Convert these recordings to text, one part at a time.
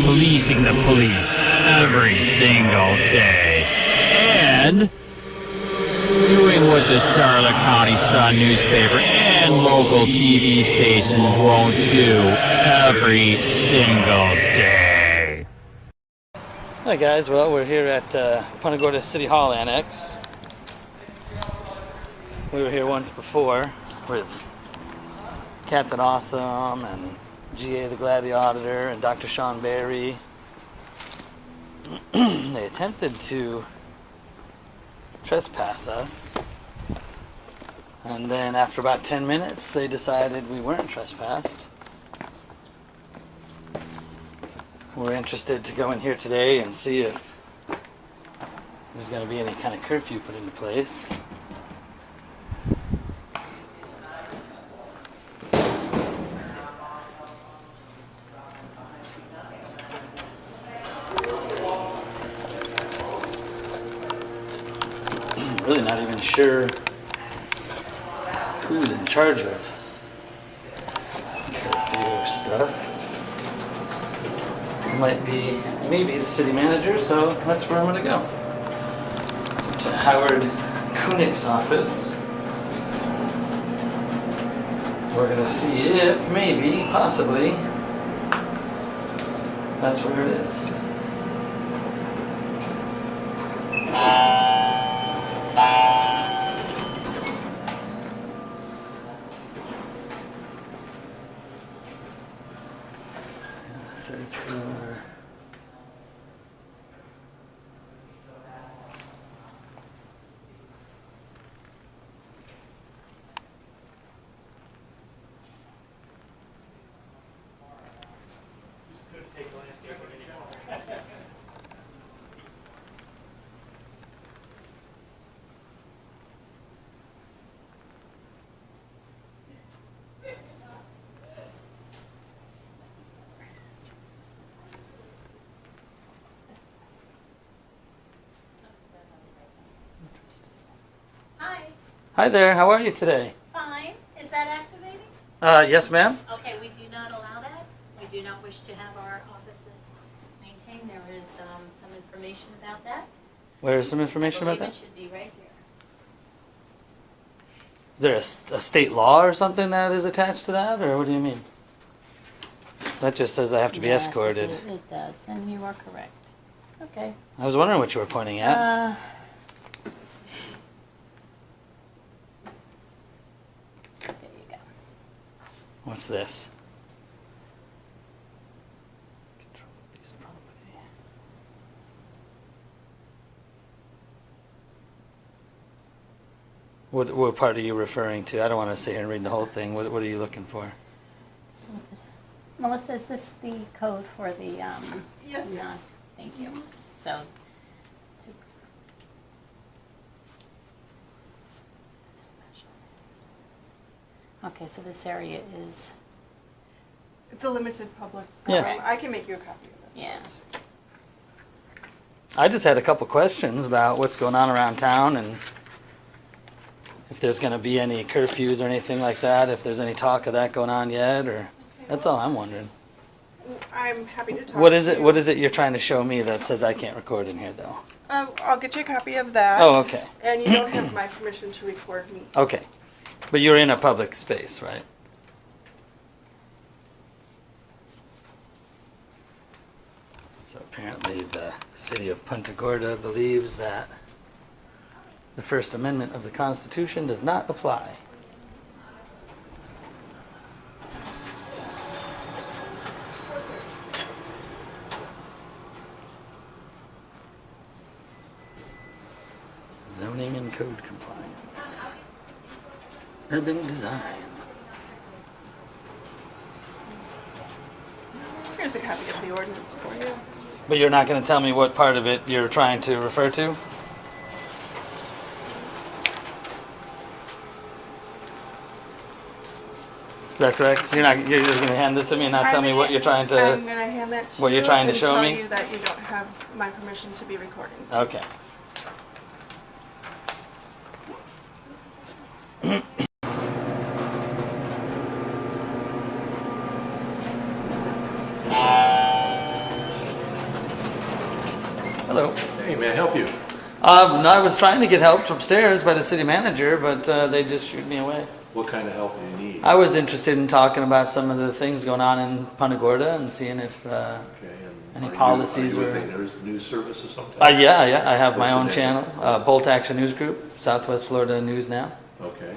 policing the police every single day, and doing what the Charlotte County Sun newspaper and local TV stations won't do every single day. Hi guys, well we're here at Punta Gorda City Hall Annex. We were here once before with Captain Awesome and G.A. the Gladiator and Dr. Sean Barry. They attempted to trespass us, and then after about 10 minutes they decided we weren't trespassed. We're interested to go in here today and see if there's going to be any kind of curfew put into place. Really not even sure who's in charge of curfew stuff. It might be maybe the city manager, so that's where I'm going to go. To Howard Koenig's office. We're going to see if maybe, possibly, that's where it is. Third floor. Hi there, how are you today? Fine. Is that activating? Yes ma'am. Okay, we do not allow that. We do not wish to have our offices maintained. There is some information about that. Where is some information about I believe that? it should be right here. Is there a state law or something that is attached to that, or what do you mean? That just says I have to be Yes, escorted. It does, and you are correct. Okay. I was wondering what you were pointing at. There you go. What's this? Control piece of property. What part are you referring to? I don't want to sit here and read the whole thing. What are you looking for? Melissa, is this the code for the, Yes, yes. Thank you. So, okay, so this area is, It's a limited public. Yeah. I can make you a copy of this. yeah. I just had a couple questions about what's going on around town and if there's going to be any curfews or anything like that, if there's any talk of that going on yet, or that's all I'm wondering. I'm happy to talk What is to it? you. What is it you're trying to show me that says I can't record in here, though? I'll get you a copy of that. Oh, okay, And you don't have my permission to record me. okay. But you're in a public space, right? So apparently the city of Punta Gorda believes that the First Amendment of the Constitution does not apply. Zoning and code compliance. Urban design. Here's a copy of the ordinance for you. But you're not going to tell me what part of it you're trying to refer to? Is that correct? You're just going to hand this to me and not tell me what you're trying to... I'm going to hand that to you. what you're trying to and show tell me? you that you don't have my permission to be recording. Okay. Hello. Hey, may I help you? No, I was trying to get help upstairs by the city manager, but they just shooed me away. What kind of help do you need? I was interested in talking about some of the things going on in Punta Gorda and seeing if, Okay, and any are policies you with or- a news service or something? yeah, I have my What's the own name? channel, Bolt Action News Group, Southwest Florida News Now. Okay.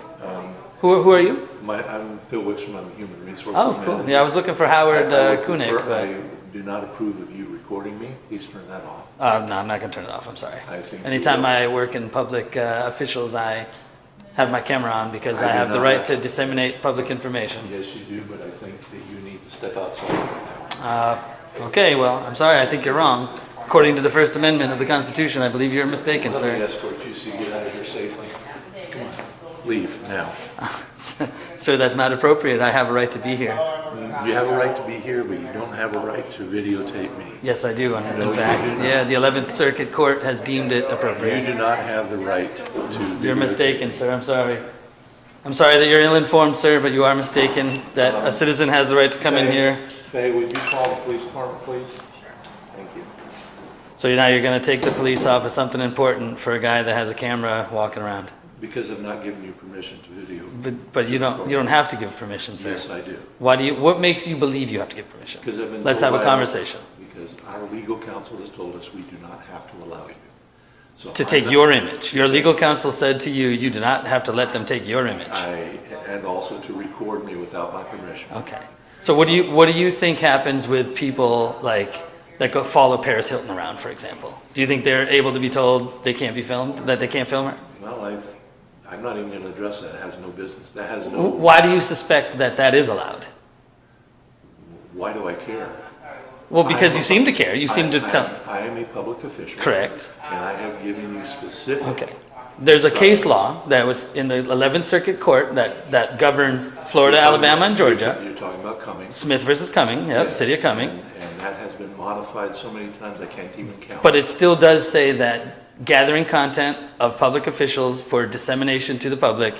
Who are you? I'm Phil Wickstrom. I'm a human resources Oh, manager. cool. Yeah, I was looking for Howard I would Koenig, prefer- but I do not approve of you recording me. Please turn that off. no, I'm not gonna turn it off. I'm sorry. I think Anytime you will. I work in public officials, I have my camera on because I I do have the not. right to disseminate public information. Yes, you do, but I think that you need to step outside. Okay, well, I'm sorry. I think you're wrong. According to the First Amendment of the Constitution, I believe you're mistaken, Let me sir. escort you so you get out of here safely. Come on. Leave now. Sir, that's not appropriate. I have a right to be here. You have a right to be here, but you don't have a right to videotape me. Yes, I do. And No, in you fact, do not. yeah, the 11th Circuit Court has deemed it You appropriate. do not have the right to videotape. You're mistaken, sir. I'm sorry. I'm sorry that you're ill-informed, sir, but you are mistaken that a citizen has the right to come in here. Faye, would you call the police department, please? Thank you. So now you're going to take the police off of something important for a guy that has a camera walking around. Because I've not given you permission to video. But you don't have to give permission, sir. Yes, I do. What makes you believe you have to give permission? Because I've been. Let's told have a by- conversation. Because our legal counsel has told us we do not have to allow you. So To I'm take not- your image. Your legal counsel said to you, you do not have to let them take your image. And also to record me without my permission. Okay. So what do you think happens with people like that go follow Paris Hilton around, for example? Do you think they're able to be told they can't be filmed, that they can't film her? Well, I'm not even gonna address that. It has no business. That has no, Why do you suspect that that is allowed? why do I care? Well, because you seem to care. You seem to tell. I am a public official. Correct. And I have given you specific. Okay. There's a case law that was in the 11th Circuit Court that governs Florida, Alabama, and Georgia. You're talking about Cummings. Smith versus Cumming, yep, Yes. City of Cumming. And that has been modified so many times I can't even count. But it still does say that gathering content of public officials for dissemination to the public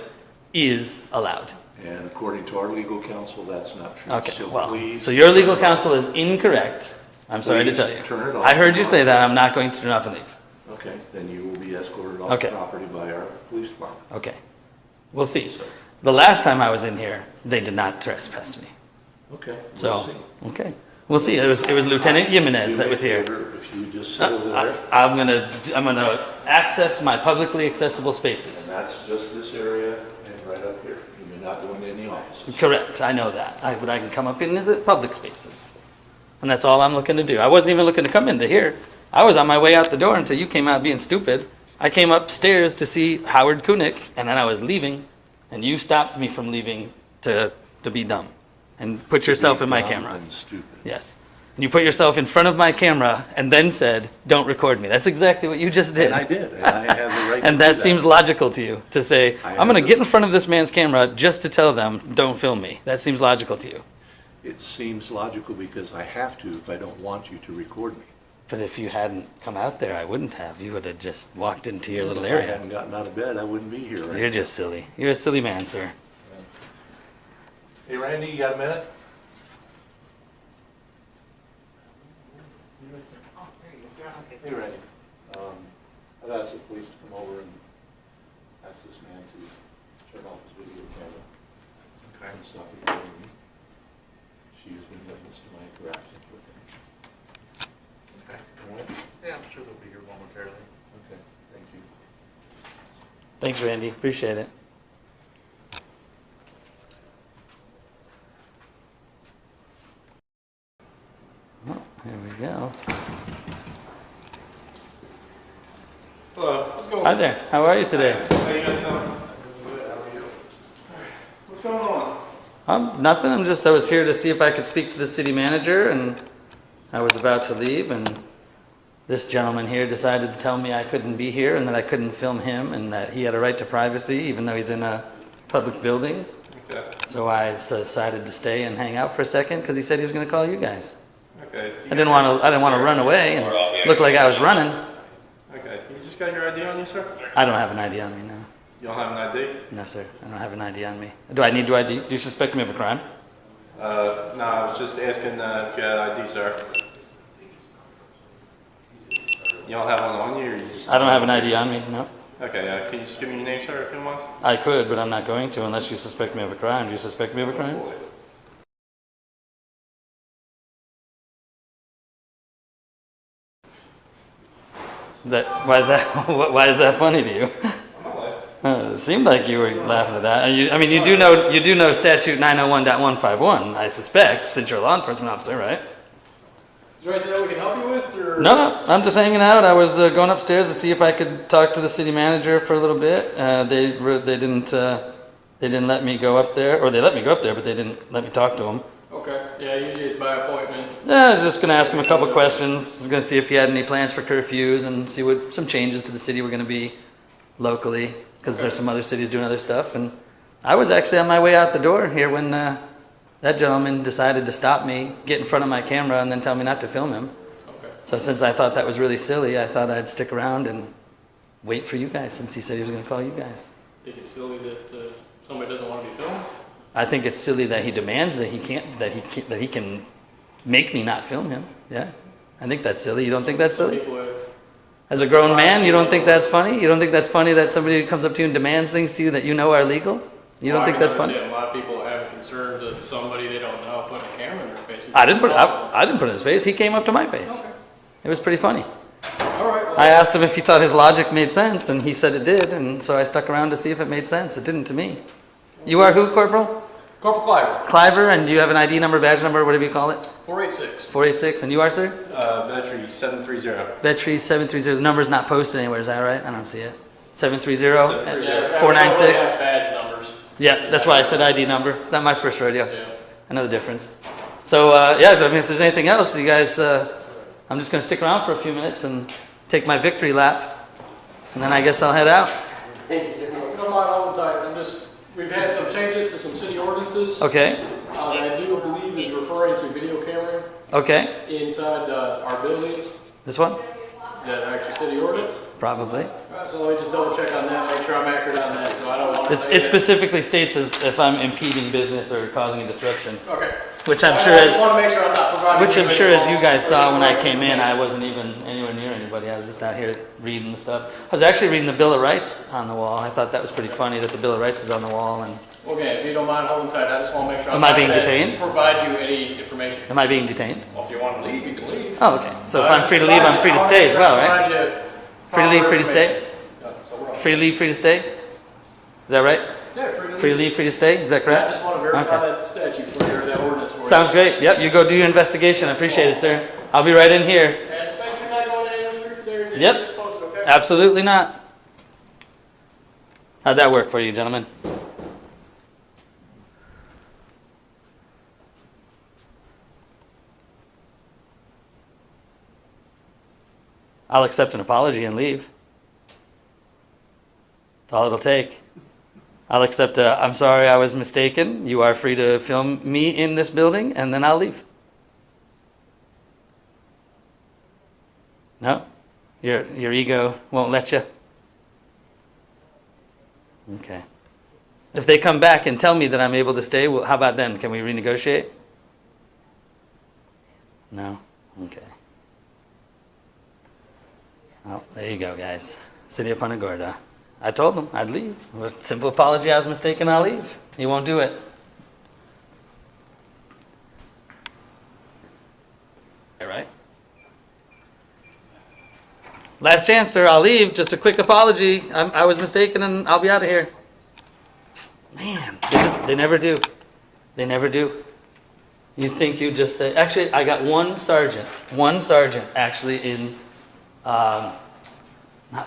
is allowed. And according to our legal counsel, that's not true. Okay, So well, please so your legal turn it off. counsel is incorrect. I'm sorry to Please tell you. turn it off. I heard you say that. I'm not going to turn off and leave. Okay, then you will be escorted off Okay. the property by our police department. Okay. We'll see. The last time I was in here, they did not trespass me. Okay, So, we'll see. okay. We'll see. It was Lieutenant Jimenez that was here. If you just sit over there, I'm gonna access my publicly accessible spaces. and that's just this area and right up here. You may not go into any offices. Correct, I know that. But I can come up into the public spaces. And that's all I'm looking to do. I wasn't even looking to come into here. I was on my way out the door until you came out being stupid. I came upstairs to see Howard Koenig, and then I was leaving, and you stopped me from leaving to be dumb. And put yourself in my Dumb camera. and stupid. Yes. And you put yourself in front of my camera and then said, don't record me. That's exactly what you just did. And I did, and I have the right to And do that seems logical to you, to say, I I'm going to have get the- in front of this man's camera just to tell them, don't film me. That seems logical to you. It seems logical because I have to if I don't want you to record me. But if you hadn't come out there, I wouldn't have. You would have just walked into your little If I area. hadn't gotten out of bed, I wouldn't be here, right? You're just silly. You're a silly man, sir. Hey, Randy, you got a minute? Hey, Randy. I've asked the police to come over and ask this man to turn off his video camera. Okay. And stop recording me. She has been witness to my interactions with him. Okay. All right? Yeah, I'm sure they'll be here momentarily. Okay, thank you. Thanks, Randy. Appreciate it. Well, here we go. Hello. What's going Hi there. How are you today? How you guys doing? Good. How are you? What's going on? Nothing. I was here to see if I could speak to the city manager, and I was about to leave, and this gentleman here decided to tell me I couldn't be here and that I couldn't film him and that he had a right to privacy even though he's in a public building. Okay. So I decided to stay and hang out for a second because he said he was going to call you guys. Okay. I didn't want to run away and look like I was running. Okay. You just got your ID on you, sir? I don't have an ID on me, no. You don't have an ID? No, sir. I don't have an ID on me. Do I need to ID? Do you suspect me of a crime? No, I was just asking if you had ID, sir. You don't have one on you, or you just? I don't have an ID on me, no. Okay, can you just give me your name, sir, if you don't mind? I could, but I'm not going to unless you suspect me of a crime. Do you suspect me of a crime? Why is that funny to you? It seemed like you were laughing at that. I mean, you do know statute 901.151, I suspect, since you're a law enforcement officer, right? Is there anything that we can help you with, or? No, I'm just hanging out. I was going upstairs to see if I could talk to the city manager for a little bit. They didn't let me go up there, or they let me go up there, but they didn't let me talk to him. Okay, yeah, usually it's by appointment. Yeah, I was just going to ask him a couple questions. I was going to see if he had any plans for curfews and see what some changes to the city were going to be locally, because there's some other cities doing other stuff. And I was actually on my way out the door here when that gentleman decided to stop me, get in front of my camera, and then tell me not to film him. Okay. So since I thought that was really silly, I thought I'd stick around and wait for you guys, since he said he was going to call you guys. Think it's silly that somebody doesn't want to be filmed? I think it's silly that he demands that he can make me not film him. Yeah, I think that's silly. You don't think that's silly? People have, As a grown man, you don't think that's funny? You don't think that's funny that somebody comes up to you and demands things to you that you know are legal? You don't think that's funny? A lot of people have a concern with somebody they don't know putting a camera in their face. I didn't put it in his face. He came up to my face. Okay. It was pretty funny. All right. Well, I asked him if he thought his logic made sense, and he said it did, and so I stuck around to see if it made sense. It didn't to me. You are who, Corporal? Corporal Cliver. Cliver, and do you have an ID number, badge number, whatever you call it? 486. 486, and you are, sir? Vetri 730. Vetri 730. The number's not posted anywhere, is that right? I don't see it. 730? Yeah, 496? badge numbers. Yeah, that's why I said ID number. It's not my first rodeo. Yeah. I know the difference. So, yeah, I mean, if there's anything else, you guys, I'm just going to stick around for a few minutes and take my victory lap, and then I guess I'll head out. If you don't mind, all the time, we've had some changes to some city ordinances. Okay, That I do believe is referring to video camera okay. inside our buildings. This one? Is that actually city ordinance? Probably. All right, so let me just double check on that, make sure I'm accurate on that, so I don't want to say It that. specifically states as if I'm impeding business or causing a disruption, Okay. which I'm I sure just want to make sure I'm not providing. Which I'm anybody sure, as you false guys saw when I or came in, I wasn't even anywhere near anybody. I was just out here reading the stuff. I was actually reading the Bill of Rights on the wall. I thought that was pretty funny that the Bill of Rights is on the wall. And Okay, if you don't mind holding tight, I just want to make sure I'm Am I not being gonna detained? provide you any information. am I being detained? Well, if you want to leave, you can leave. Oh, okay. So if I'm free to leave, I'm free to stay as well, right? Free to leave, free to stay? Free to leave, free to stay? Is that right? Yeah, free to leave. Free to leave, free to stay? Is that I correct? just want to verify Okay. that statute for you, or that ordinance for you. Sounds great. Yep, you go do your investigation. I appreciate it, sir. I'll be right in here. And just make sure you're not going to any restricted areas. Yep. You're supposed to, okay? Absolutely not. How'd that work for you, gentlemen? I'll accept an apology and leave. That's all it'll take. I'll accept I'm sorry I was mistaken. You are free to film me in this building, and then I'll leave. No? Your ego won't let you? Okay. If they come back and tell me that I'm able to stay, well, how about then? Can we renegotiate? No? Okay. Well, there you go, guys. City of Punta Gorda. I told them I'd leave. With a simple apology, I was mistaken, I'll leave. He won't do it. All right. Last chance, sir. I'll leave. Just a quick apology. I was mistaken, and I'll be out of here. Man, they never do. They never do. You'd think you'd just say, actually, I got one sergeant actually in, not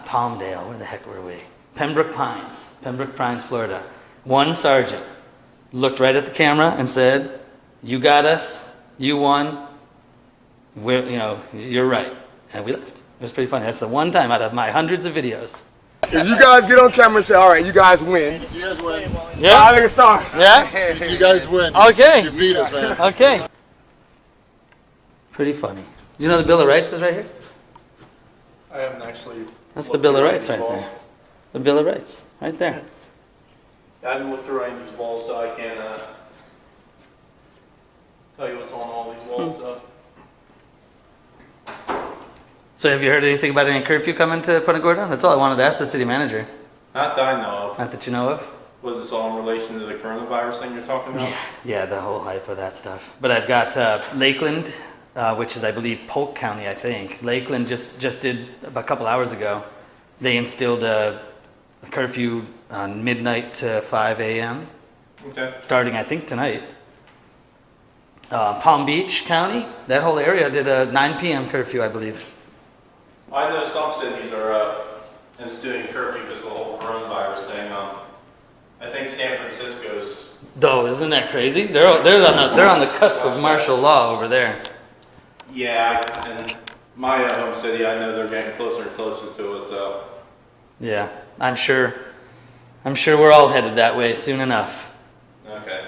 Palmdale, where the heck were we? Pembroke Pines, Florida. One sergeant looked right at the camera and said, "You got us, you won, you're right." And we left. It was pretty funny. That's the one time out of my hundreds of videos. If you guys get on camera and say, all right, you guys win. You guys win. Yeah? I think it starts. Yeah? You guys win. Okay. You beat us, man. Okay. Pretty funny. You know the Bill of Rights is right here? I haven't actually. That's the Bill of Rights right there. The Bill of Rights, right there. I haven't looked through any of these walls, so I can't tell you what's on all these walls. So have you heard anything about any curfew coming to Punta Gorda? That's all I wanted to ask the city manager. Not that I know of. Not that you know of? Was this all in relation to the coronavirus thing you're talking about? Yeah, the whole hype of that stuff. But I've got Lakeland, which is, I believe, Polk County, I think. Lakeland just did, a couple hours ago, they instilled a curfew on midnight to 5 a.m., Okay. starting, I think, tonight. Palm Beach County, that whole area did a 9 p.m. curfew, I believe. I know some cities are instituting curfew because of the whole coronavirus thing. I think San Francisco's. Though, isn't that crazy? They're on the cusp of martial law over there. Yeah, and my home city, I know they're getting closer and closer to it, so. Yeah, I'm sure we're all headed that way soon enough. Okay.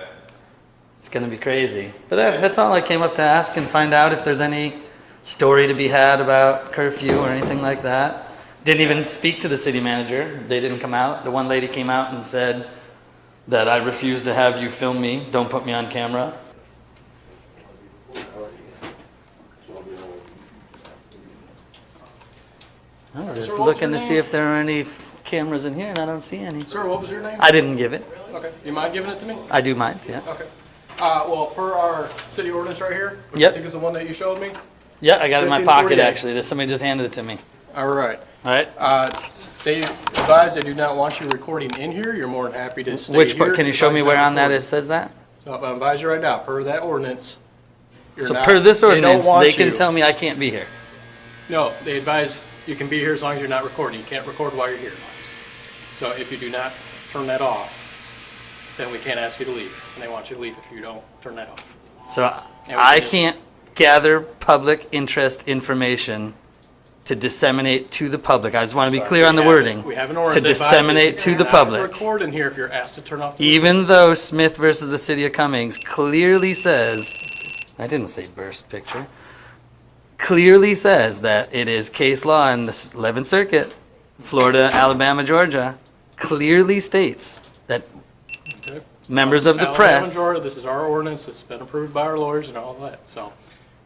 It's gonna be crazy. But that's all I came up to ask and find out if there's any story to be had about curfew or anything like that. Didn't even speak to the city manager. They didn't come out. The one lady came out and said that I refuse to have you film me. Don't put me on camera. I was just looking to see if there are any cameras in here, and I don't see any. Sir, what was your name? I didn't give it. Okay. You mind giving it to me? I do mind, yeah. Okay. Well, per our city ordinance right here, which Yep. I think is the one that you showed me. Yeah, I got it in my pocket 1548. actually. Somebody just handed it to me. All right. All right. They advise they do not want you recording in here. You're more than happy to stay Which here. part? Can you show me where on that it says that? So I advise you right now, per that ordinance. you're So not- per this they don't ordinance, want they can you. tell me I can't be here. No, they advise you can be here as long as you're not recording. You can't record while you're here. So if you do not turn that off, then we can't ask you to leave. And they want you to leave if you don't turn that off. So And we I can- can't gather public interest information to disseminate to the public. I just want to be Sorry, clear on the we have- wording. We have an To ordinance that advises disseminate to you the cannot public. record in here if you're asked to turn off. the Even though Smith versus the City of Cummings clearly says, I didn't say burst picture, clearly says that it is case law in the 11th Circuit, Florida, Alabama, Georgia, clearly states that Okay. members of the Alabama, press. Georgia, this is our ordinance. It's been approved by our lawyers and all that, so.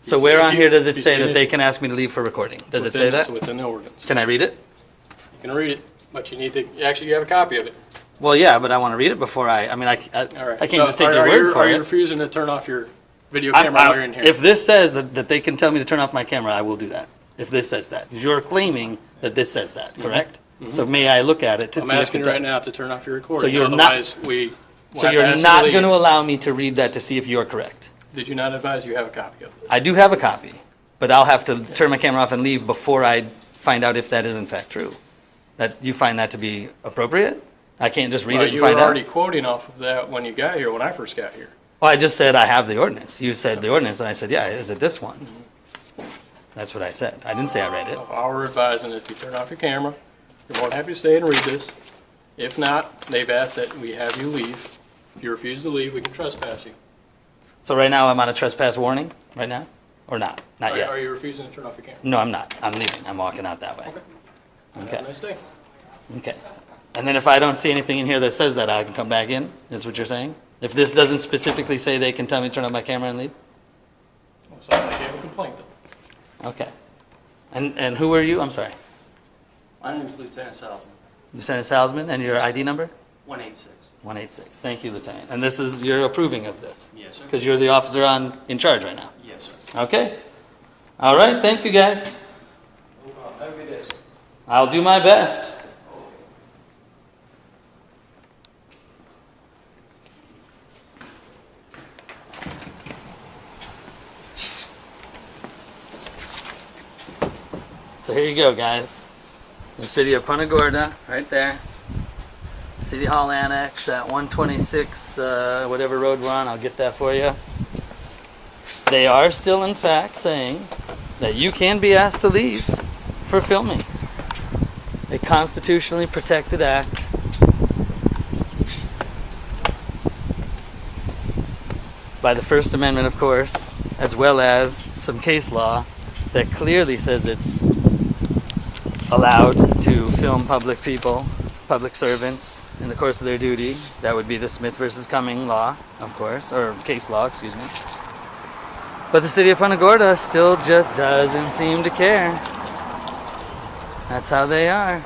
So where on here does it If you say see that an they issue can ask me to leave for recording? Does it within- say that? It's within the ordinance. Can I read it? You can read it, but you need to, actually, you have a copy of it. Well, yeah, but I want to read it before I mean, All right. I can't So just take are- your are word you- for Are you it. refusing to turn off your video I'm- camera while you're in here? If this says that they can tell me to turn off my camera, I will do that. If this says that. Because you're claiming that this says that, correct? So may I look at it to I'm see if asking it you right does? now to turn off your recording. So you're not- Otherwise, we will So have to you're ask you not leave. going to allow me to read that to see if you're correct? Did you not advise you have a copy of it? I do have a copy, but I'll have to turn my camera off and leave before I find out if that is in fact true. That you find that to be appropriate? I can't just read Well, it and you were find out? already quoting off of that when you got here, when I first got here. Well, I just said I have the ordinance. You said the ordinance, and I said, yeah, is it this one? That's what I said. I didn't say I read it. So our advising if you turn off your camera, you're more than happy to stay and read this. If not, they've asked that we have you leave. If you refuse to leave, we can trespass you. So right now I'm on a trespass warning, right now? Or not? Not Are yet. you refusing to turn off your camera? No, I'm not. I'm leaving. I'm walking out that way. Have Okay. a nice day. Okay. And then if I don't see anything in here that says that, I can come back in? That's what you're saying? If this doesn't specifically say they can tell me to turn off my camera and leave? Well, sounds like you have a complaint then. Okay. And who are you? I'm sorry. My name is Lieutenant Salzman, Lieutenant Salzman, and your ID number? 186. 186. Thank you, Lieutenant. And this is, you're approving of this? Yes, sir. Because you're the officer in charge right now? Yes, sir. Okay. All right, thank you, guys. Have a good day, sir. I'll do my best. So here you go, guys. The city of Punta Gorda, right there. City Hall Annex at 126, whatever road we're on, I'll get that for you. They are still, in fact, saying that you can be asked to leave for filming. A constitutionally protected act. By the First Amendment, of course, as well as some case law that clearly says it's allowed to film public people, public servants, in the course of their duty. That would be the Smith versus Cumming law, of course, or case law, excuse me. But the city of Punta Gorda still just doesn't seem to care. That's how they are.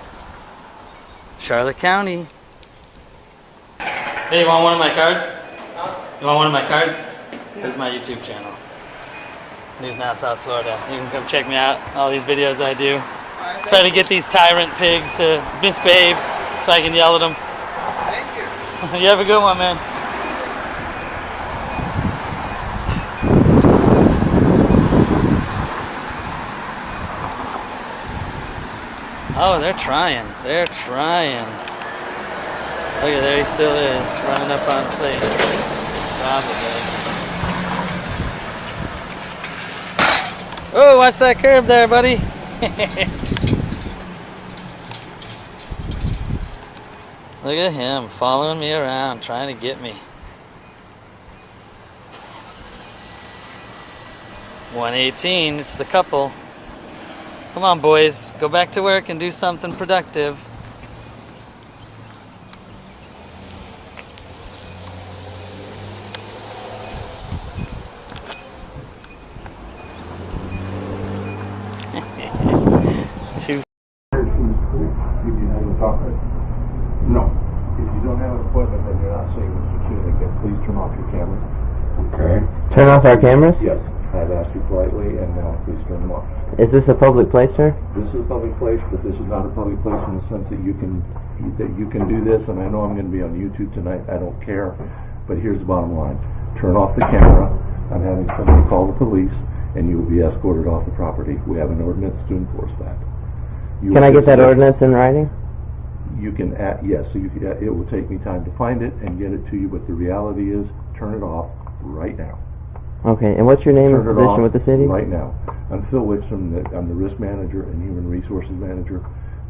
Charlotte County. Hey, you want one of my cards? You want one of my cards? This is my YouTube channel. News Now South Florida. You can come check me out. All these videos I do. Try to get these tyrant pigs to misbehave so I can yell at them. Thank you. You have a good one, man. Oh, they're trying. They're trying. Look at there, he still is running up on plates. Probably. Oh, watch that curve there, buddy. Look at him following me around, trying to get me. 118, it's the couple. Come on, boys, go back to work and do something productive. Two. No. If you don't have an appointment, then you're not seeing Mr. Kunig, then please turn off your camera. Okay. Turn off our cameras? Yes. I've asked you politely, and now please turn them off. Is this a public place, sir? This is a public place, but this is not a public place in the sense that you can do this, and I know I'm going to be on YouTube tonight. I don't care. But here's the bottom line. Turn off the camera. I'm having somebody call the police, and you will be escorted off the property. We have an ordinance to enforce that. Can I get that ordinance in writing? You can, yes, so you can, it will take me time to find it and get it to you, but the reality is, turn it off right now. Okay, and what's your name and Turn it position off with the city? right now. I'm Phil Wickstrom, I'm the risk manager and human resources manager.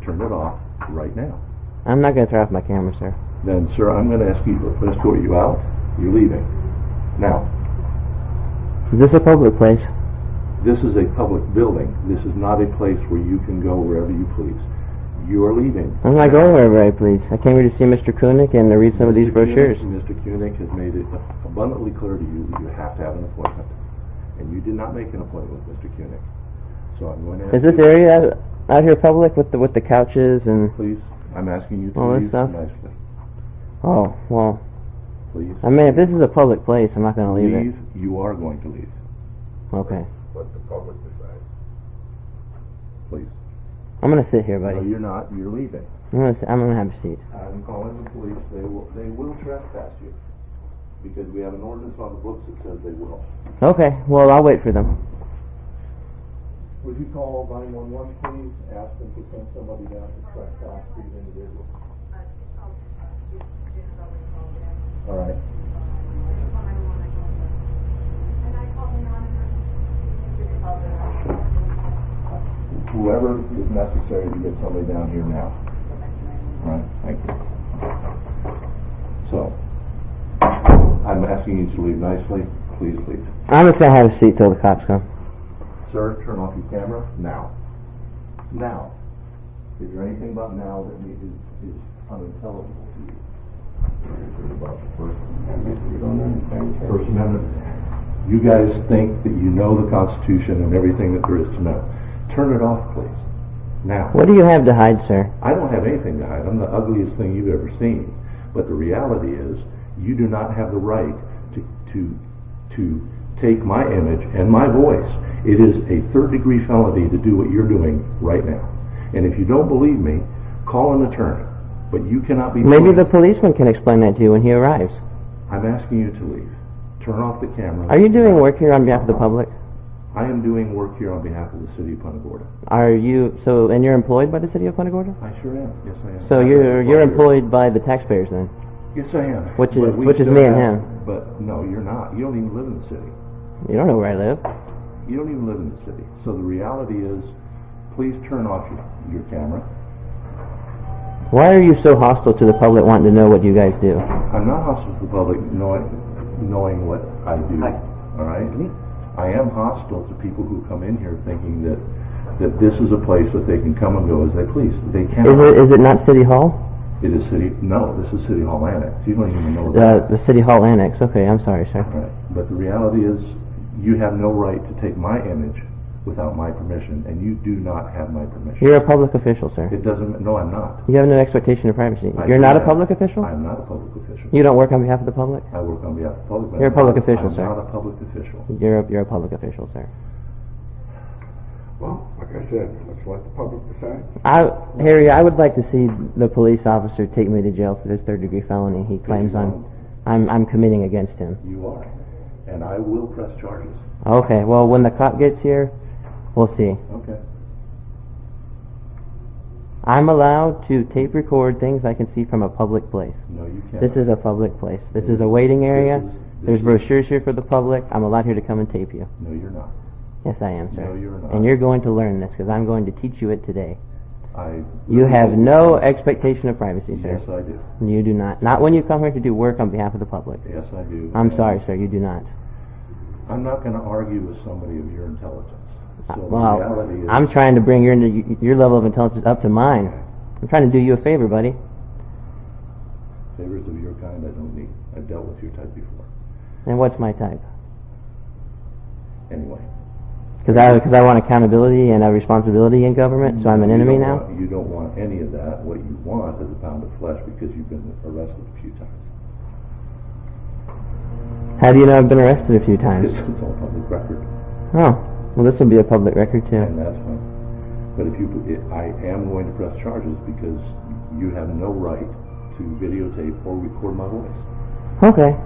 Turn it off right now. I'm not going to turn off my camera, sir. Then, sir, I'm going to ask you to escort you out. You're leaving. Now, Is this a public place? this is a public building. This is not a place where you can go wherever you please. You are leaving. I'm not going wherever I please. I came here to see Mr. Koenig and to read some of these brochures. Mr. Kunig has made it abundantly clear to you that you have to have an appointment. And you did not make an appointment with Mr. Kunig. So I'm going to ask Is this you, area out here public with the couches and... please, I'm asking you to All this leave stuff? nicely. Oh, well, Please. I mean, if this is a public place, I'm not going to leave it. You are going to leave. Okay. Let the public decide. Please. I'm going to sit here, No, buddy. you're not. You're leaving. I'm going to have a seat. I'm calling the police. They will trespass you. Because we have an ordinance on the books that says they will. Okay, well, I'll wait for them. Would you call 911, please? Ask them to send somebody down to trespass these individuals. All right. Whoever is necessary to get somebody down here now. All right, thank you. So, I'm asking you to leave nicely. Please leave. I'm just going to have a seat till the cops come. Sir, turn off your camera now. Now. Is there anything about now that is unintelligible to you? First Amendment. You guys think that you know the Constitution and everything that there is to know. Turn it off, please. Now. What do you have to hide, sir? I don't have anything to hide. I'm the ugliest thing you've ever seen. But the reality is, you do not have the right to take my image and my voice. It is a third-degree felony to do what you're doing right now. And if you don't believe me, call an attorney. But you cannot be... Maybe the policeman can explain that to you when he arrives. I'm asking you to leave. Turn off the camera. Are you doing work here on behalf of the public? I am doing work here on behalf of the city of Punta Gorda. Are you, and you're employed by the city of Punta Gorda? I sure am. Yes, I am. So you're employed by the taxpayers then? Yes, I am. Which But we is still me and have- him. But no, you're not. You don't even live in the city. You don't know where I live. You don't even live in the city. So the reality is, please turn off your camera. Why are you so hostile to the public wanting to know what you guys do? I'm not hostile to the public knowing what I do. All right? I am hostile to people who come in here thinking that this is a place that they can come and go as they please. They cannot. Is it not City Hall? It is no, this is City Hall Annex. You don't even know The City Hall Annex. Okay, I'm sorry, sir. Right. But the reality is, you have no right to take my image without my permission, and you do not have my permission. You're a public official, sir. It doesn't, no, I'm not. You have no expectation of privacy. I You're do not a have- public official? I'm not a public official. You don't work on behalf of the public? I work on behalf of the public. but You're a I'm public not- official, sir. I'm not a public official. You're a public official, sir. Well, like I said, let's let the public decide. Harry, I would like to see the police officer take me to jail for this third-degree felony he claims I'm committing against him. You are, and I will press charges. Okay, well, when the cop gets here, we'll see. Okay. I'm allowed to tape record things I can see from a public place. No, you can't. This is a public place. This is a waiting area. There's brochures here for the public. I'm allowed here to come and tape you. No, you're not. Yes, I am, sir. No, you're not. And you're going to learn this, because I'm going to teach you it today. I. You have no expectation of privacy, sir. Yes, I do. You do not. Not when you come here to do work on behalf of the public. Yes, I do. I'm sorry, sir, you do not. I'm not going to argue with somebody of your intelligence. So the Well, reality is, I'm trying to bring your level of intelligence up to mine. I'm trying to do you a favor, buddy. favors of your kind I don't need. I've dealt with your type before. And what's my type? Anyway. Because I want accountability and a responsibility in government, so I'm an enemy now? You don't want any of that. What you want is a pound of flesh because you've been arrested a few times. How do you know I've been arrested a few times? It's all public record. Oh, well, this will be a public record too. And that's fine. But I am going to press charges because you have no right to videotape or record my voice. Okay.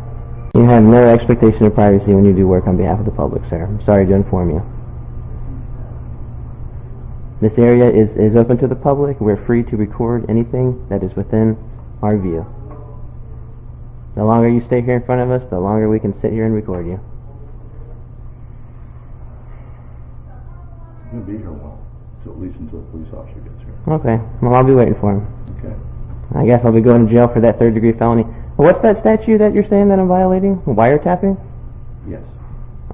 You have no expectation of privacy when you do work on behalf of the public, sir. I'm sorry to inform you. This area is open to the public. We're free to record anything that is within our view. The longer you stay here in front of us, the longer we can sit here and record you. I'm going to be here a while, so at least until the police officer gets here. Okay. Well, I'll be waiting for him. Okay. I guess I'll be going to jail for that third-degree felony. What's that statute that you're saying that I'm violating? Wiretapping? Yes.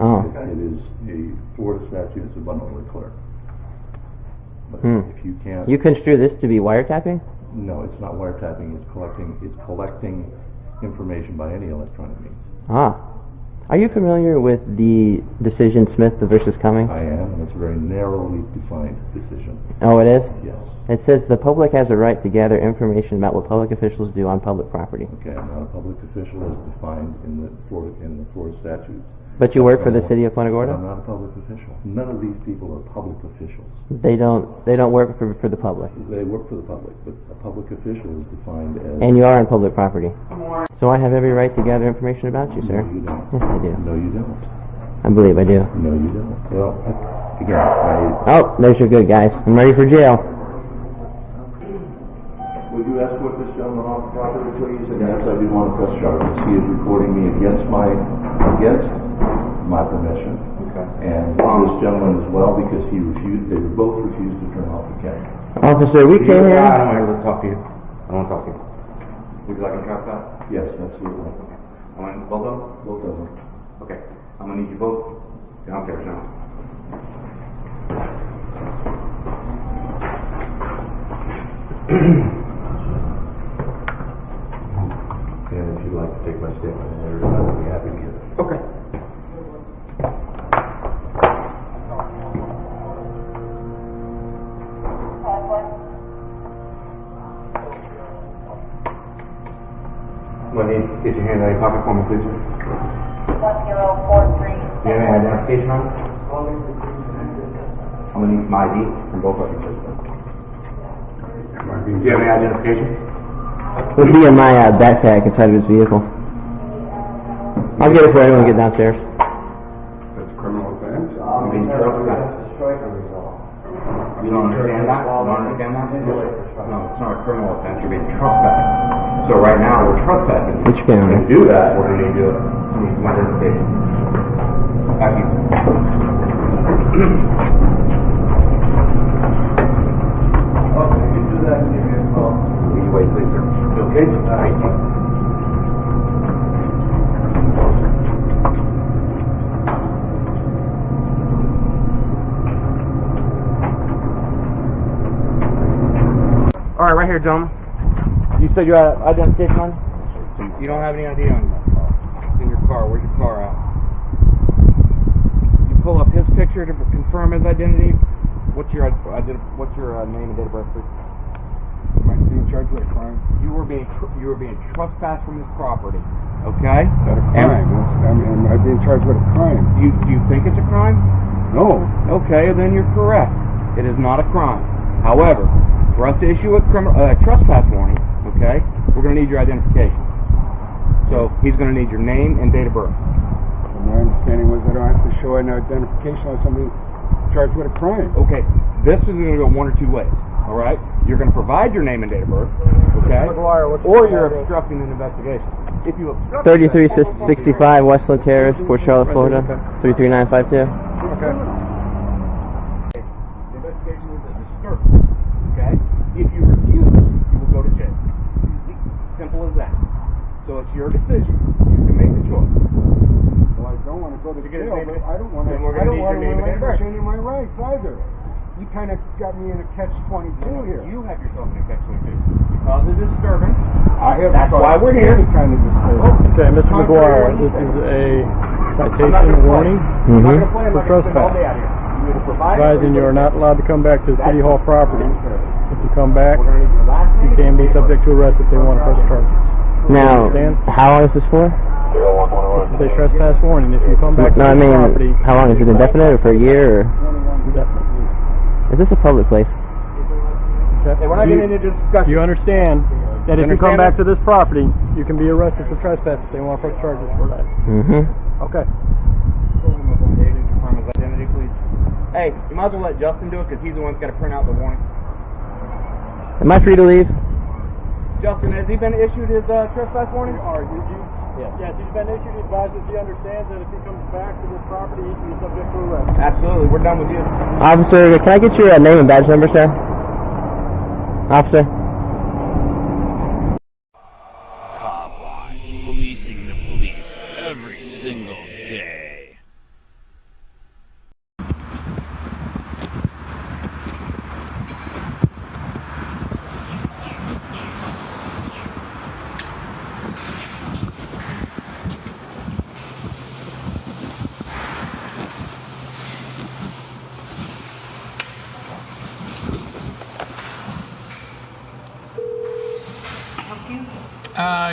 Oh. It is a Florida statute. It's abundantly clear. But if you can't... You construe this to be wiretapping? No, it's not wiretapping. It's collecting information by any electronic means. Ah. Are you familiar with the decision Smith versus Cummings? I am, and it's a very narrowly defined decision. Oh, it is? Yes. It says the public has a right to gather information about what public officials do on public property. Okay, I'm not a public official as defined in the Florida statutes. But you work for the city of Punta Gorda? I'm not a public official. None of these people are public officials. They don't work for the public. They work for the public, but a public official is defined as... And you are on public property. So I have every right to gather information about you, sir. No, you don't. Yes, I do. No, you don't. I believe I do. No, you don't. Well, again, Oh, there's your good guys. I'm ready for jail. would you escort this gentleman off the property, please? And yes, I do want to press charges. He is recording me against my permission. Okay. And this gentleman as well, because they both refused to turn off the camera. Officer, we came here. I don't want to talk to you. I don't want to talk to you. Would you like a drop out? Yes, absolutely. I want both of them? Both of them. Okay. I'm going to need you both downstairs now. And if you'd like to take my statement in there, I would be happy to give it. Okay. Get your hand out of your pocket for me, please, sir. 1043. Do you have any identification on it? I'm gonna need my ID from both of you, please. Do you have any identification? It'll be in my backpack inside of his vehicle. I'll get it for everyone to get downstairs. That's a criminal offense. You mean you don't understand that? You don't understand that? No, it's not a criminal offense. You're being trespassed. So right now we're trespassing. Which camera? To do that, we're going to need my identification. Thank you. Okay, you can do that and give me a call. Will you wait, please, sir? Okay? Thank you. All right, right here, gentlemen. You said you had identification on? You don't have any ID on that car. It's in your car. Where's your car at? You pull up his picture. picture to confirm his identity? What's your name and date of birth, please? Am I being charged with a crime? You were being trespassed from this property. Okay? Is that a crime? Am I being charged with a crime? Do you think it's a crime? No. Okay, then you're correct. It is not a crime. However, for us to issue a trespass warning, okay, we're going to need your identification. So he's going to need your name and date of birth. Well, my understanding was I don't have to show an identification on somebody charged with a crime. Okay, this is going to go one or two ways. All right, you're going to provide your name and date of birth, okay, or you're obstructing an investigation. If you obstruct 3365 Westland Terrace, Port Charlotte, Florida, 33952. Okay. The investigation is a disturbance. Okay, if you refuse, you will go to jail. Simple as that. So it's your decision. You can make the choice. Well, I don't want to go to jail, but I don't want to. Then we're going to need your name and date of birth. any of my rights either. You kind of got me in a catch-22 here. You have yourself in a catch-22 because of disturbance. That's why we're here. Kind of disturbance. Okay, Mr. McGuire, this is a citation warning for trespass. Advising you are not allowed to come back to the City Hall property. If you come back, you can be subject to arrest if they want to press charges. Now, how long is this for? This is a trespass warning. If you come back to No, I the mean, property, how long is it? Indefinite or for a year? Or? indefinitely. Is this a public place? Okay. Hey, we're not getting into discussion. You understand that if you come understand back to this property, you can be arrested for trespass if they want to press charges for that. Mm-hmm. Okay. Confirm his identity, please. Hey, you might as well let Justin do it because he's the one that's got to print out the warning. Am I free to leave? Justin, has he been issued his trespass warning? Yes, he's been issued. He advises he understands that if he comes back to this property, he can be subject to arrest. Absolutely, we're done with you. Officer, can I get your name and badge number, sir? Officer? COPWATCH, policing the police every single day.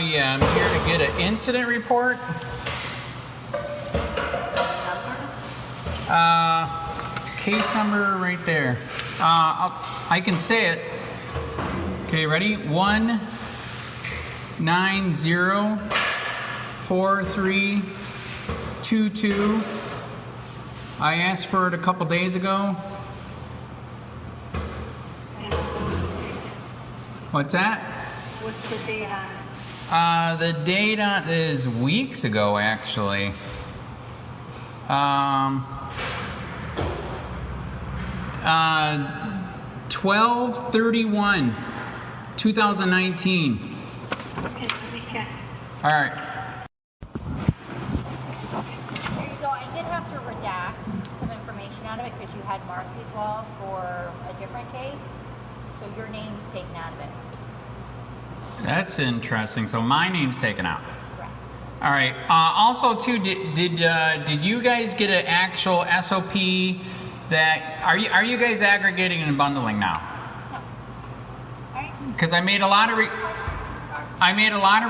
Yeah, I'm here to get an incident report. Case number right there. I can say it. Okay, ready? 1904322. I asked for it a couple days ago. What's that? What's the date on it? The date on is weeks ago, actually. 12/31/2019. Okay, let me check. All right. So I did have to redact some information out of it because you had Marcy's law for a different case. So your name's taken out of it. That's interesting. So my name's taken out. Correct. All right. Also, too, did you guys get an actual SOP that are you guys aggregating and bundling now? No. All right. Because I made a lot of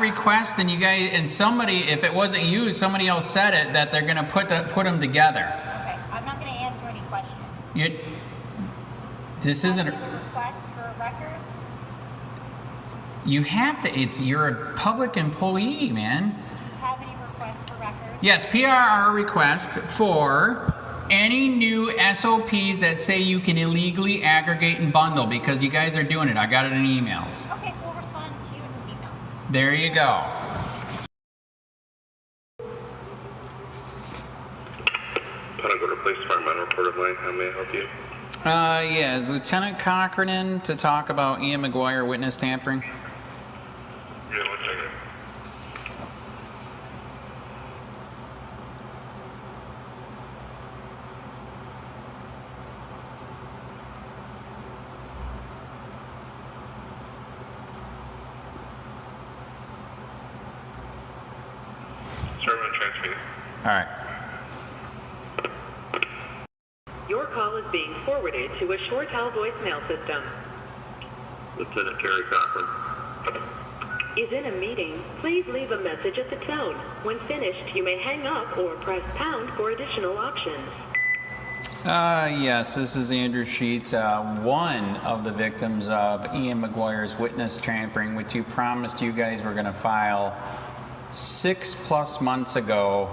requests, and you guys and somebody, if it wasn't you, somebody else said it that they're gonna put them together. Okay. I'm not going to answer any questions. This isn't. The request for records. You have to. You're a public employee, man. Do you have any requests for records? Yes, PRR request for any new SOPs that say you can illegally aggregate and bundle because you guys are doing it. I got it in emails. Okay, we'll respond to you in an email. There you go. PUNTA GORDA Police Department, recorded line. How may I help you? Yeah, is Lieutenant Cochran in to talk about Ian McGuire witness tampering? Yeah, 1 second. Sir, I'm going to transfer you. All right. Your call is being forwarded to a ShoreTel voicemail system. Lieutenant Terry Cochran. Is in a meeting. Please leave a message at the tone. When finished, you may hang up or press pound for additional options. Yes, this is Andrew Sheets, one of the victims of Ian McGuire's witness tampering, which you promised you guys were going to file 6+ months ago.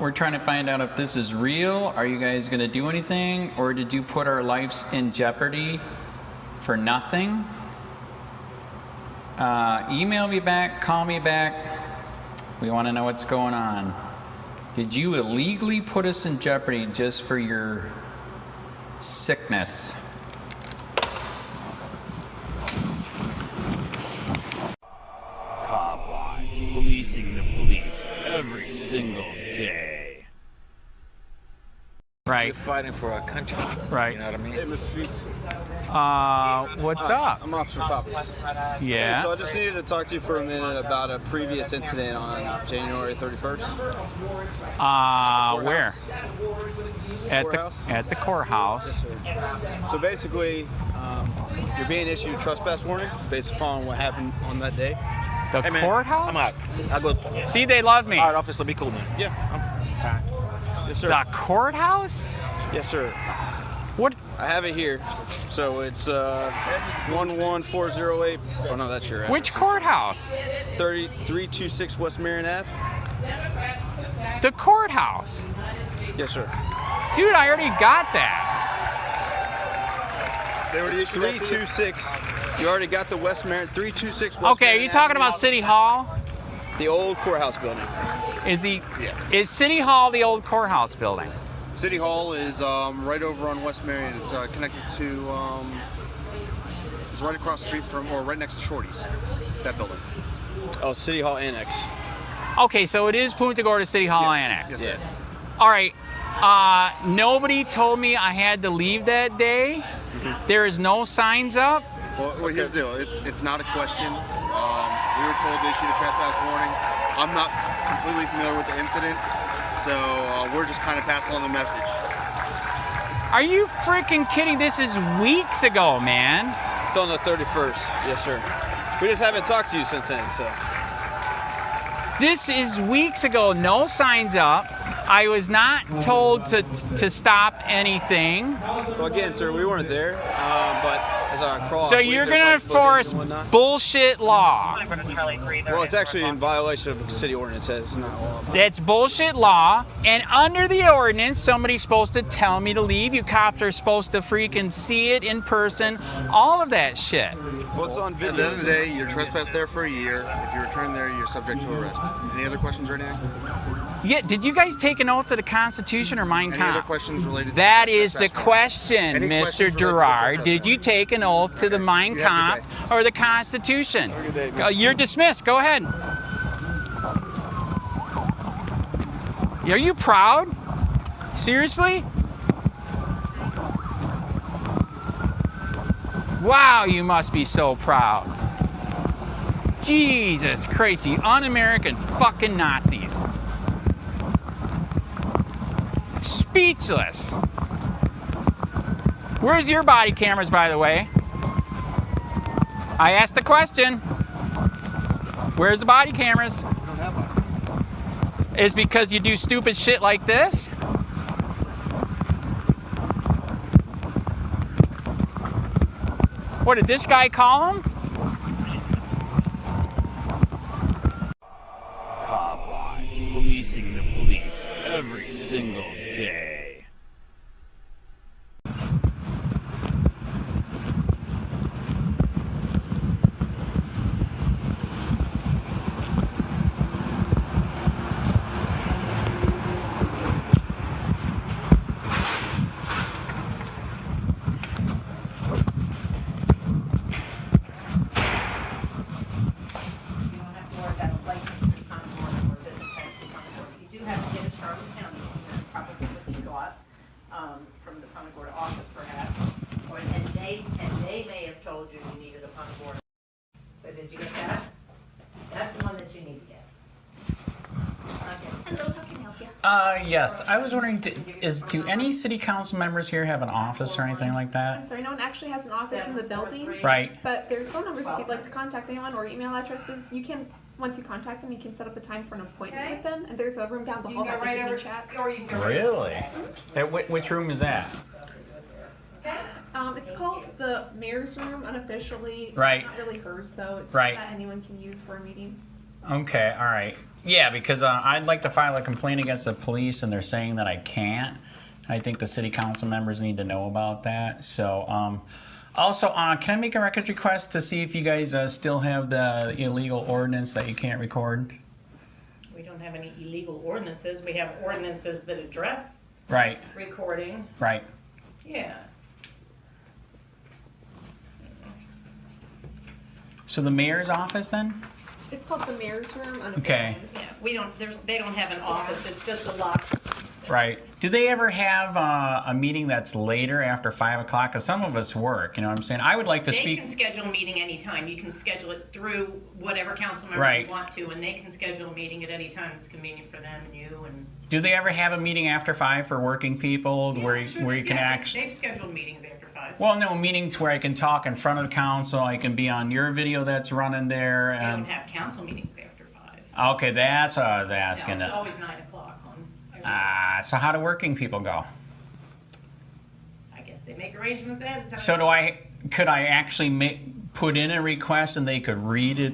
We're trying to find out if this is real. Are you guys going to do anything, or did you put our lives in jeopardy for nothing? Email me back, call me back. We want to know what's going on. Did you illegally put us in jeopardy just for your sickness? COPWATCH, policing the police every single day. Right. You're fighting for our country. Right. You know what I mean? Hey, Mr. Streets. What's Hi, up? I'm Officer Poppers. Yeah. Hey, so I just needed to talk to you for a minute about a previous incident on January 31st. Where? At the courthouse. Yes, sir. So basically, you're being issued a trespass warning based upon what happened on that day. The Hey, man, courthouse? I'm out. I'll go. See, they love me. All right, officer, be cool, man. Yeah. Yes, sir. The courthouse? Yes, sir. What? I have it here. So it's 11408. Oh no, that's your address. Which courthouse? 326 West Marion Ave. The courthouse. Yes, sir. Dude, I already got that. They already issued 326. You already got the West Marion 326 West Okay, are you talking about City Hall? The old courthouse building. Is City Hall the old courthouse building? City Hall is right over on West Marion. It's connected to, it's right across the street from, or right next to Shorty's, that building. Oh, City Hall Annex. Okay, so it is Punta Gorda City Hall Annex. Yes, sir. All right. Nobody told me I had to leave that day. There is no signs up. Well, here's the deal. It's not a question. We were told to issue the trespass warning. I'm not completely familiar with the incident, so we're just kind of passing on the message. Are you freaking kidding? This is weeks ago, man. It's on the 31st. Yes, sir. We just haven't talked to you since then, so. This is weeks ago. No signs up. I was not told to stop anything. Well, again, sir, we weren't there, but as I recall, So you're going to enforce bullshit law. Well, it's actually in violation of city ordinance. It's not law. That's bullshit law. And under the ordinance, somebody's supposed to tell me to leave. You cops are supposed to freaking see it in person. All of that shit. Well, it's on video. At the end of the day, you're trespassed there for a year. If you return there, you're subject to arrest. Any other questions or anything? Yeah, did you guys take an oath to the Constitution or Mein Kampf? Any other questions related? That is the question, Any Mr. questions related to Gerard. the Did you take an oath to the Mein You have a Kampf good or the Constitution? Have a good day, You're dismissed. Go ahead. Are you proud? Seriously? Wow, you must be so proud. Jesus Christ, you un-American fucking Nazis. Speechless. Where's your body cameras, by the way? I asked the question. Where's the body cameras? We don't have one. Is because you do stupid shit like this? What did this guy call him? COPWATCH, policing the police every single day. From the PUNTA GORDA office perhaps, and they may have told you you needed a PUNTA GORDA. So did you get that? That's the one that you need to get. Okay. Hello, how can I help you? Yes, I was wondering, do any city council members here have an office or anything like I'm that? sorry, no one actually has an office in the building. Right. But there's phone numbers if you'd like to contact anyone, or email addresses. You can, once you contact them, you can set up a time for an appointment with them, and there's a room down the hall that they can chat. Or you can go Really? Which room is that? It's called the mayor's room unofficially. Right. It's not really hers though. It's Right. that anyone can use for a meeting. Okay, all right. Yeah, because I'd like to file a complaint against the police, and they're saying that I can't. I think the city council members need to know about that. So, also, can I make a records request to see if you guys still have the illegal ordinance that you can't record? We don't have any illegal ordinances. We have ordinances that address Right. recording. Right. Yeah. So the mayor's office then? It's called the mayor's room unofficially. Okay. Yeah, they don't have an office. It's just a lot. Right. Do they ever have a meeting that's later after 5 o'clock? Because some of us work, you know what I'm saying? I would like to They speak. can schedule a meeting anytime. You can schedule it through whatever council member Right. you want to, and they can schedule a meeting at any time that's convenient for them and you. And Do they ever have a meeting after 5 for working people where you can actually? They've scheduled meetings after 5. Well, no, meetings where I can talk in front of the council. I can be on your video that's running there. They don't And have council meetings after 5. okay, that's what I was No, asking. it's always 9 o'clock on. So how do working people go? I guess they make arrangements ahead of time. So could I actually put in a request and they could read it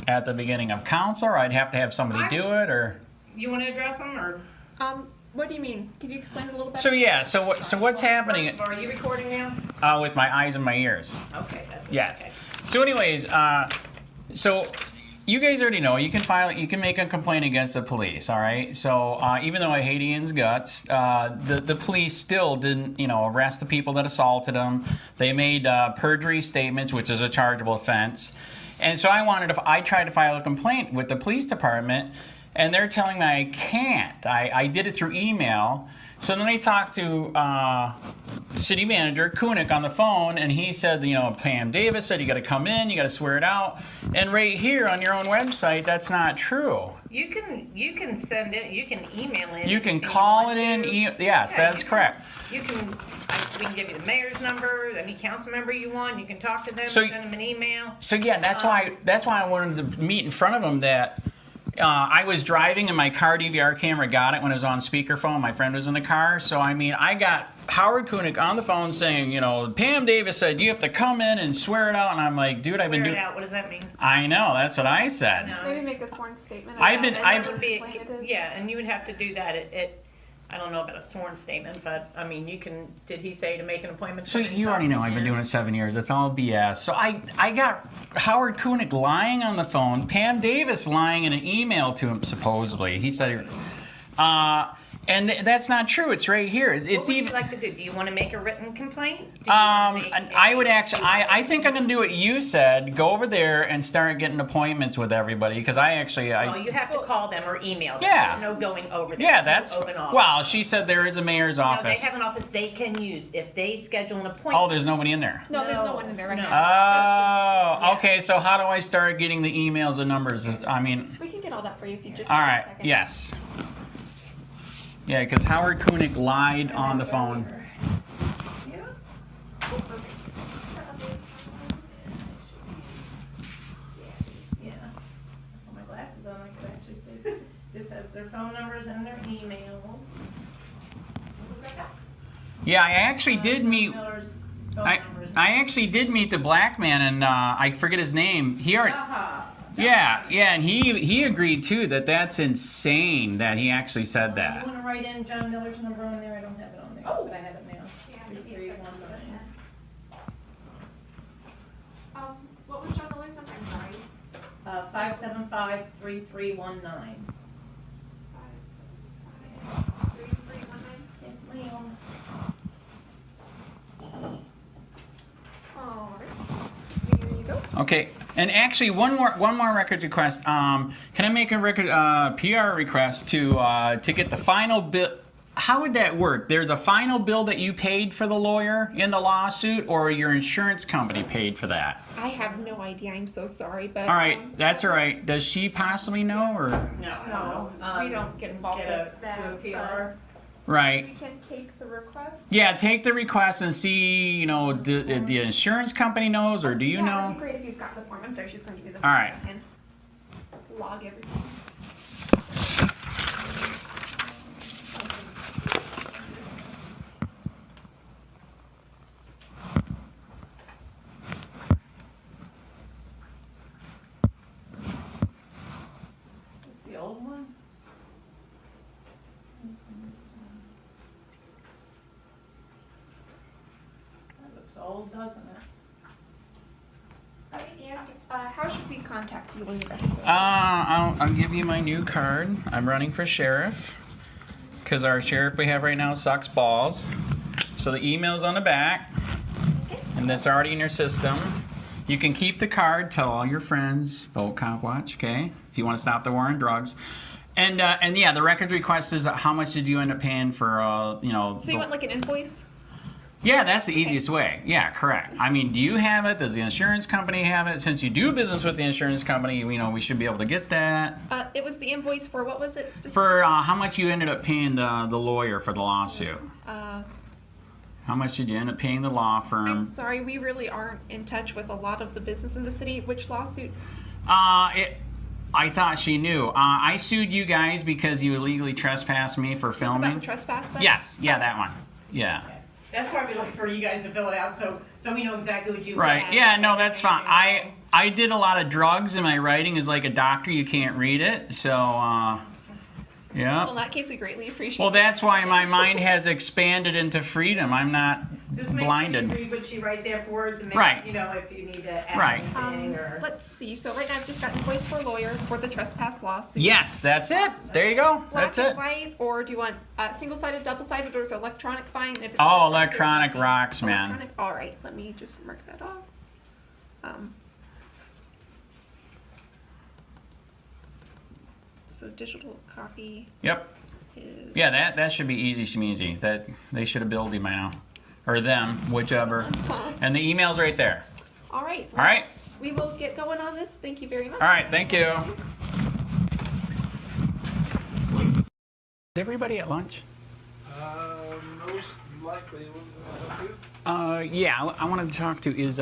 at the beginning of council, or I'd have to have somebody do it, or? You want to address them, or? What do you mean? Can you explain it a little better? So yeah, so what's happening? Are you recording now? With my eyes and my ears. Okay, that's Yes. okay. So anyways, so you guys already know you can make a complaint against the police, all right? So even though I hate Ian's guts, the police still didn't, arrest the people that assaulted him. They made perjury statements, which is a chargeable offense. And so I tried to file a complaint with the police department, and they're telling me I can't. I did it through email. So then I talked to city manager Kunick on the phone, and he said, Pam Davis said you got to come in, you got to swear it out. And right here on your own website, that's not true. You can send it. You can email it. You can call it in. Yes, that's correct. We can give you the mayor's number, any council member you want. You can talk to them, So- send them an email. So yeah, that's why I wanted to meet in front of them. That I was driving and my car DVR camera got it when it was on speakerphone. My friend was in the car, so I got Howard Kunick on the phone saying, Pam Davis said you have to come in and swear it out, and I'm like, dude, I've been doing. Swear it out. What does that mean? I know, that's what I said. Maybe make a sworn statement. That would be and you would have to do that. I don't know about a sworn statement, but I mean, did he say to make an appointment? So you already know I've been doing it 7 years. It's all BS. So I got Howard Kunick lying on the phone, Pam Davis lying in an email to him, supposedly. He said, and that's not true. It's right here. It's What would even. you like to do? Do you want to make a written complaint? I would actually. I think I'm gonna do what you said. Go over there and start getting appointments with everybody because Well, you have to call them or email them. Yeah. There's no going over there. Yeah, There's that's. no open office. Well, she said there is a mayor's No, office. they have an office they can use if they schedule an appointment. Oh, there's nobody in there. No, there's no one in there right now. Oh, okay. So how do I start getting the emails and numbers? I mean. We can get all that for you if you just. All give us a right. second. Yes. Yeah, because Howard Kunick lied on the phone. Yeah. Put my glasses on, I could actually see. This has their phone numbers and their emails. Yeah, I actually did meet. Miller's I actually did meet the black man, and I forget his name. He already. Yeah, and he agreed too that that's insane that he actually said You that. want to write in John Miller's number on there? I don't have it on there, but I have it now. 3319. What was John Miller's number? I'm sorry. 575-3319. Yes, ma'am. Here you go. Okay, and actually one more record request. Can I make a PR request to get the final bill? how would that work? There's a final bill that you paid for the lawyer in the lawsuit, or your insurance company paid for that? I have no idea. I'm so sorry, but All right, that's all right. Does she possibly know, or? no, we don't get involved with that. do a PR. Right. We can take the request. Yeah, take the request and see, you know, the insurance company knows, or do you That'd know? be great if you've got the form. I'm sorry, she's going to give you the All form. right. I can log everything. Is this the old one? That looks old, doesn't it? How should we contact you when you're ready? I'll give you my new card. I'm running for sheriff because our sheriff we have right now sucks balls. So the email's on the back, and that's already in your system. You can keep the card. Tell all your friends, vote COPWATCH, okay? If you want to stop the war on drugs. And yeah, the record request is how much did you end up paying for, you know? So you want like an invoice? Yeah, that's the easiest way. Yeah, correct. I mean, do you have it? Does the insurance company have it? Since you do business with the insurance company, you know, we should be able to get that. It was the invoice for, what was it specifically? For how much you ended up paying the lawyer for the lawsuit? How much did you end up paying the law firm? I'm sorry, we really aren't in touch with a lot of the business in the city. Which lawsuit? I thought she knew. I sued you guys because you illegally trespassed me for filming. It's about the trespass then? Yes, yeah, that one. Yeah. That's probably like for you guys to fill it out, so we know exactly what you Right. have. Yeah, no, that's fine. I did a lot of drugs, and my writing is like a doctor. You can't read it, so yeah. Well, in that case, we greatly appreciate Well, that's why my mind has expanded into freedom. I'm not Just make blinded. sure you read what she writes afterwards and make, Right. you know, if you need to add Right. anything or. Let's see. So right now I've just got invoice for lawyer for the trespass lawsuit. Yes, that's it. There you go. Black That's and it. white, or do you want single-sided, double-sided, or is electronic fine? If it's Oh, electronic rocks, man. electronic. All right, let me just mark that off. So digital copy. Yep. Is Yeah, that should be easy schmeezy. That they should have billed you by now, or them, whichever. And the email's right there. all right. All right. We will get going on this. Thank you very much. All right. Thank you. Is everybody at lunch? Most likely. Yeah, I wanted to talk to is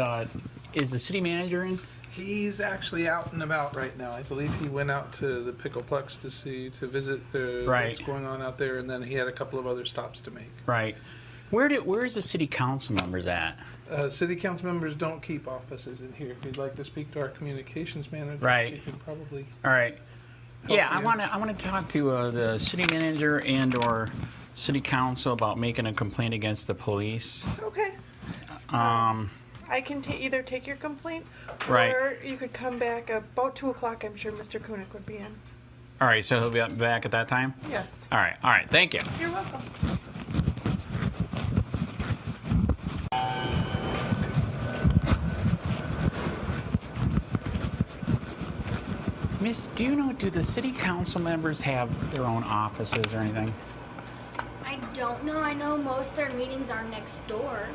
the city manager in? He's actually out and about right now. I believe he went out to the Pickleplex to visit what's going on out there, and then he had a couple of other stops to make. Right. Where's the city council members at? City council members don't keep offices in here. If you'd like to speak to our communications manager, Right. he can probably. All right. Yeah, I you. want to talk to the city manager and/or city council about making a complaint against the police. Okay. I can either take your complaint, Right. or you could come back about 2 o'clock. I'm sure Mr. Koenig would be in. All right, so he'll be back at that time? Yes. All right, thank you. You're welcome. Miss, do the city council members have their own offices or anything? I don't know. I know most of their meetings are next door.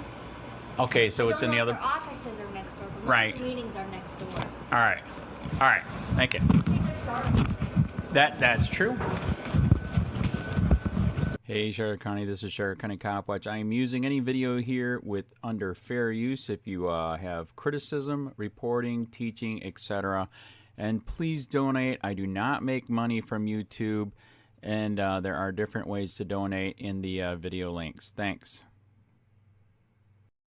Okay, so it's in the other... Their offices are next door, but most Right. of the meetings are next door. All right, thank you. That's true. Hey, Sheriff County, this is Sheriff County COPWATCH. I am using any video here with under fair use if you have criticism, reporting, teaching, etc. And please donate. I do not make money from YouTube, and there are different ways to donate in the video links. Thanks.